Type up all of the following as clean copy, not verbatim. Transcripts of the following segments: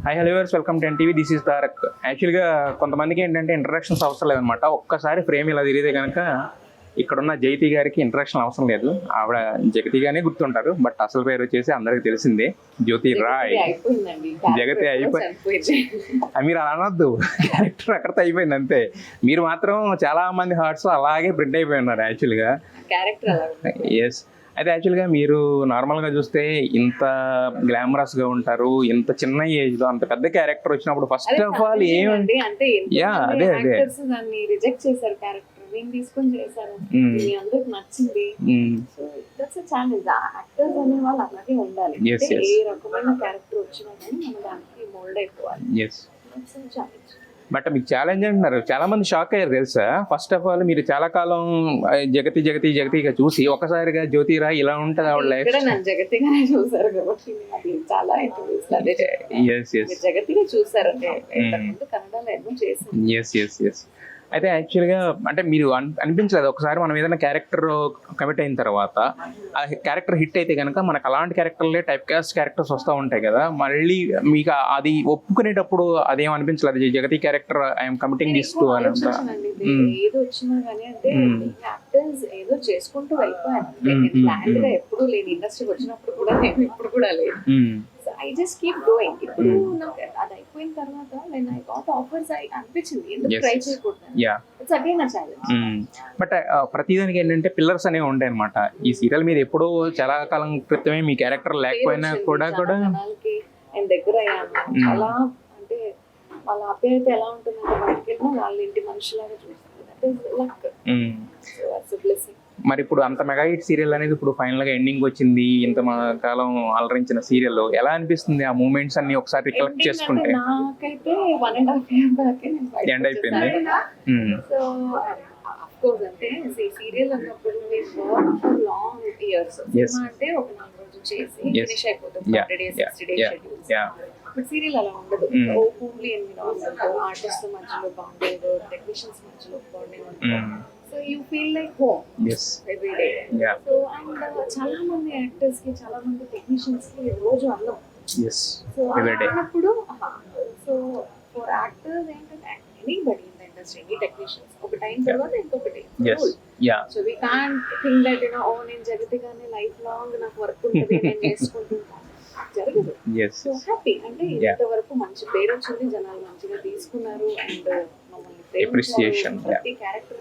High hello viewers, welcome to NTV. This is Tarak. యాక్చువల్గా కొంతమందికి ఏంటంటే ఇంట్రడక్షన్స్ అవసరం లేదనమాట. ఒక్కసారి ఫ్రేమ్ ఇలా తిరిగితే కనుక ఇక్కడున్న జయతి గారికి ఇంట్రడక్షన్ అవసరం లేదు. ఆవిడ జగతిగానే గుర్తుంటారు, బట్ అసలు పేరు వచ్చేసి అందరికి తెలిసిందే, జ్యోతి రాయ్. జగతి అయిపోయింది. మీరు అలా అనొద్దు, క్యారెక్టర్ అక్కడితో అయిపోయింది అంతే. మీరు మాత్రం చాలా మంది హార్ట్స్ అలాగే ప్రింట్ అయిపోయి ఉన్నారు యాక్చువల్గా. ఎస్. అయితే యాక్చువల్గా మీరు నార్మల్గా చూస్తే ఇంత గ్లామరస్గా ఉంటారు, ఇంత చిన్న ఏజ్లో అంత పెద్ద క్యారెక్టర్ వచ్చినప్పుడు ఫస్ట్ ఆఫ్ ఆల్ ఏమండి అంటే అదే రిజెక్ట్ చేశారు క్యారెక్టర్, నేను తీసుకొని చేశాను, అందరికి నచ్చింది. So that's a challenge. Actors అనే వాళ్ళు అలాగే ఉండాలి. ఏ రకమైన క్యారెక్టర్ వచ్చినా కానీ మనం దానికి మోల్డ్ అయిపోవాలి. That's a challenge. బట్ మీకు ఛాలెంజ్ అంటున్నారు, చాలా మంది షాక్ అయ్యారు తెలుసా. ఫస్ట్ ఆఫ్ ఆల్ మీరు చాలా కాలం జగతి జగతి జగతిగా చూసి ఒకసారిగా జ్యోతి రాయ్ ఇలా ఉంటుంది ఆవిడ లైఫ్. జగతిగానే చూసారు కాబట్టి అది చాలా జగతిగా చూసారు. కన్నడలో ఎన్నో చేశారు. అయితే యాక్చువల్గా అంటే మీరు అనిపించలేదు ఒకసారి మనం ఏదైనా క్యారెక్టర్ కమిట్ అయిన తర్వాత ఆ క్యారెక్టర్ హిట్ అయితే కనుక మనకు అలాంటి క్యారెక్టర్లే టైప్ కాస్ట్ క్యారెక్టర్స్ వస్తూ ఉంటాయి కదా, మళ్ళీ మీకు అది ఒప్పుకునేటప్పుడు అదేం అనిపించలేదు Jagathi character I'm committing this to అని? ఏదో వచ్చినా కానీ అంటే యాక్టర్స్ ఏదో చేసుకుంటూ వెళ్ళిపోయాను. ప్లాన్ గా ఎప్పుడు లేదు, ఇండస్ట్రీకి వచ్చినప్పుడు కూడా లేదు, ఇప్పుడు కూడా లేదు. I just keep going. ఇప్పుడు నాకు అది అయిపోయిన తర్వాత when I got offers అనిపించింది ఎందుకు ట్రై చేయకూడదు. It's again a challenge. But ప్రతిదానికి ఏంటంటే పిల్లర్స్ అనేవి ఉంటాయి అనమాట. ఈ సీరియల్ మీద ఎప్పుడో చాలా కాలం క్రితమే మీ క్యారెక్టర్ లేకపోయినా కూడా నేను దగ్గర అయ్యాను. చాలా అంటే వాళ్ళ ఆప్యాయత ఎలా ఉంటుందంటే బయటకు వెళ్ళినా వాళ్ళ ఇంటి మనుషులాగా చూస్తుంది. That is luck. So that's a blessing. మరి ఇప్పుడు అంత మెగా హిట్ సీరియల్ అనేది ఇప్పుడు ఫైనల్ గా ఎండింగ్ వచ్చింది, ఇంత కాలం అలరించిన సీరియల్ ఎలా అనిపిస్తుంది? ఆ మూమెంట్స్ అన్ని ఒకసారి రికలెక్ట్ చేసుకుంటే. నాకైతే 1.5 years బ్యాక్ ఎండ్ అయిపోయింది. సో ఆఫ్ కోర్స్ అంటే సీరియల్ అన్నప్పుడు లాంగ్ ఇయర్స్ అంటే ఒక 4 రోజులు చేసి ఫినిష్ అయిపోతుంది. 40 days 60 days schedules. But serial అలా ఉండదు. ఓన్లీ ఆర్టిస్ట్ మధ్యలో బాండింగ్, టెక్నీషియన్స్ మధ్యలో bonding. So you feel like home. Yes. Every day. Yeah. So and చాలా మంది యాక్టర్స్ కి, చాలా మంది టెక్నీషియన్స్ కి రోజు అన్నం. Yes. So every day. అన్నప్పుడు సో ఫర్ యాక్టర్స్ ఏంటంటే anybody in the industry, any technicians ఒక టైం తర్వాత ఇంకొకటి. Yes. Yeah. So we can't think that నేను జగతిగానే లైఫ్ లాంగ్ నాకు వర్క్ ఉంటుంది నేను చేసుకుంటుంటాను, జరగదు. Yes. సో హ్యాపీ అంటే ఇంతవరకు మంచి పేరు వచ్చింది, జనాలు మంచిగా తీసుకున్నారు అండ్ మమ్మల్ని appreciation. ప్రతి క్యారెక్టర్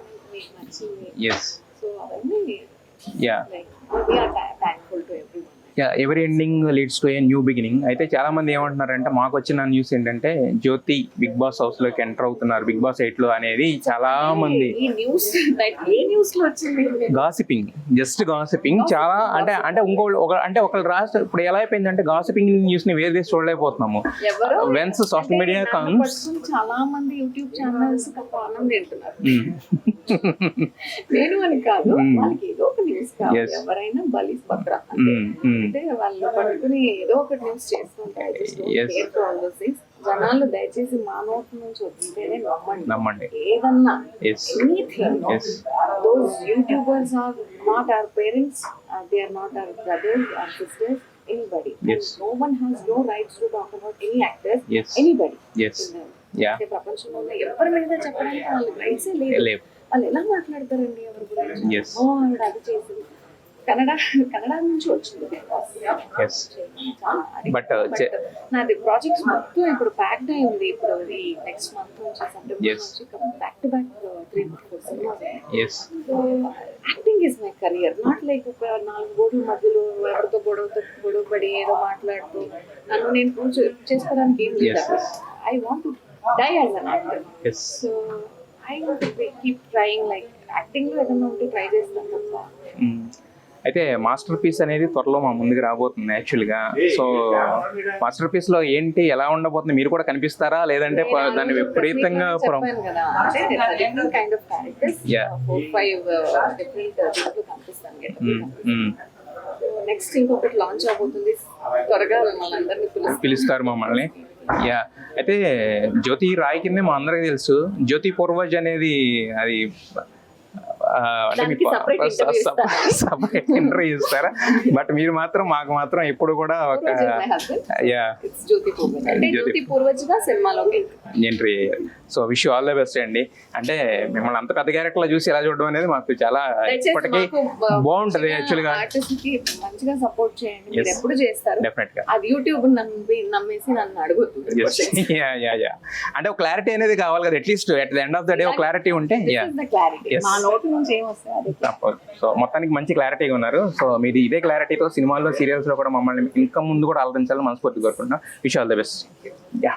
Yes. So అవన్నీ like we are thankful to everyone. Every ending leads to a new beginning. అయితే చాలా మంది ఏమంటున్నారంటే మాకు వచ్చిన న్యూస్ ఏంటంటే జ్యోతి బిగ్ బాస్ హౌస్ లోకి ఎంటర్ అవుతున్నారు, బిగ్ బాస్ 8 లో అనేది చాలా మంది గాసిపింగ్, జస్ట్ గాసిపింగ్. చాలా అంటే ఒకళ్ళు రాష్ట్ర ఇప్పుడు ఎలా అయిపోయిందంటే గాసిపింగ్ న్యూస్ ని వేరే దేశం చూడలేకపోతున్నాము. వెన్స్ సోషల్ మీడియా కమ్స్ చాలా మంది యూట్యూబ్ ఛానల్స్ ఆనందం తింటున్నారు. నేను అని కాదు, వాళ్ళకి ఏదో ఒక న్యూస్ కావాలి. ఎవరైనా బలీస్ బక్రా అంటే వాళ్ళు పట్టుకుని ఏదో ఒకటి న్యూస్ చేస్తుంటారు. జనాలు దయచేసి మా నోటి నుంచి వచ్చితేనే నమ్మండి. ఏదన్నా anything. Those youtubers are not our parents, they are not our brothers or sisters, anybody. No one has no rights to talk about any actors, anybody. ప్రపంచంలో ఎవరి మీద చెప్పడానికి వాళ్ళకి రైట్స్ లేవు. వాళ్ళు ఎలా మాట్లాడతారండి ఎవరి గురించి? ఆవిడ అది చేసింది. కన్నడ నుంచి వచ్చింది. బట్ నాది ప్రాజెక్ట్స్ మొత్తం ఇప్పుడు ప్యాక్డ్ అయి ఉంది. ఇప్పుడు ఈ నెక్స్ట్ మంత్ నుంచి సెప్టెంబర్ నుంచి back to back 3-4 cinemas. So acting is my career, not like ఒక 4 గోడల మధ్యలో ఎవరితో గొడవపడి ఏదో మాట్లాడుతూ నన్ను నేను ప్రూవ్ చేసుకోవడానికి ఏం లేదు. I want to die as an actor. So I want to keep trying. Like acting లో ఏదైనా ఉంటే ట్రై చేస్తాను తప్ప. అయితే మాస్టర్ పీస్ అనేది త్వరలో మా ముందుకు రాబోతుంది యాక్చువల్గా. సో మాస్టర్ పీస్ లో ఏంటి, ఎలా ఉండబోతుంది? మీరు కూడా కనిపిస్తారా లేదంటే దాన్ని విపరీతంగా నెక్స్ట్ ఇంకొకటి లాంచ్ అవబోతుంది, త్వరగా పిలుస్తారు మమ్మల్ని. అయితే జ్యోతి రాయ్ కింద మా అందరికి తెలుసు. జ్యోతి పూర్వజ్ అనేది అది అంటే దానికి separate interview ఇస్తారా? సపరేట్ ఇంటర్వ్యూ ఇస్తారా? బట్ మీరు మాత్రం మాకు మాత్రం ఎప్పుడు కూడా ఒక యా It's జ్యోతి పూర్వజ్ అంటే జ్యోతి పూర్వజ్గా సినిమాలోకి ఎంట్రీ అయ్యారు. So wish all the best అండి. అంటే మిమ్మల్ని అంత పెద్ద క్యారెక్టర్లో చూసి ఎలా చూడడం అనేది మాకు చాలా ఇప్పటికీ బాగుంటది యాక్చువల్గా. ఆర్టిస్ట్ కి మంచిగా సపోర్ట్ చేయండి. మీరు Yes. ఎప్పుడు చేస్తారు డెఫినెట్ గా అది యూట్యూబ్ నమ్మేసి నన్ను అడగొద్దు. యా అంటే ఒక క్లారిటీ అనేది కావాలి కదా, at least at the end of the day ఒక క్లారిటీ ఉంటే యా క్లారిటీ Yes. మా నోటి నుంచి ఏం వస్తాయి అది సో మొత్తానికి మంచి క్లారిటీగా ఉన్నారు. సో మీది ఇదే క్లారిటీతో సినిమాల్లో సీరియల్స్ లో కూడా మమ్మల్ని ఇంకా ముందు కూడా ఆలోచించాలని మనస్ఫూర్తి కోరుకుంటున్నాం. Wish all the best. Yeah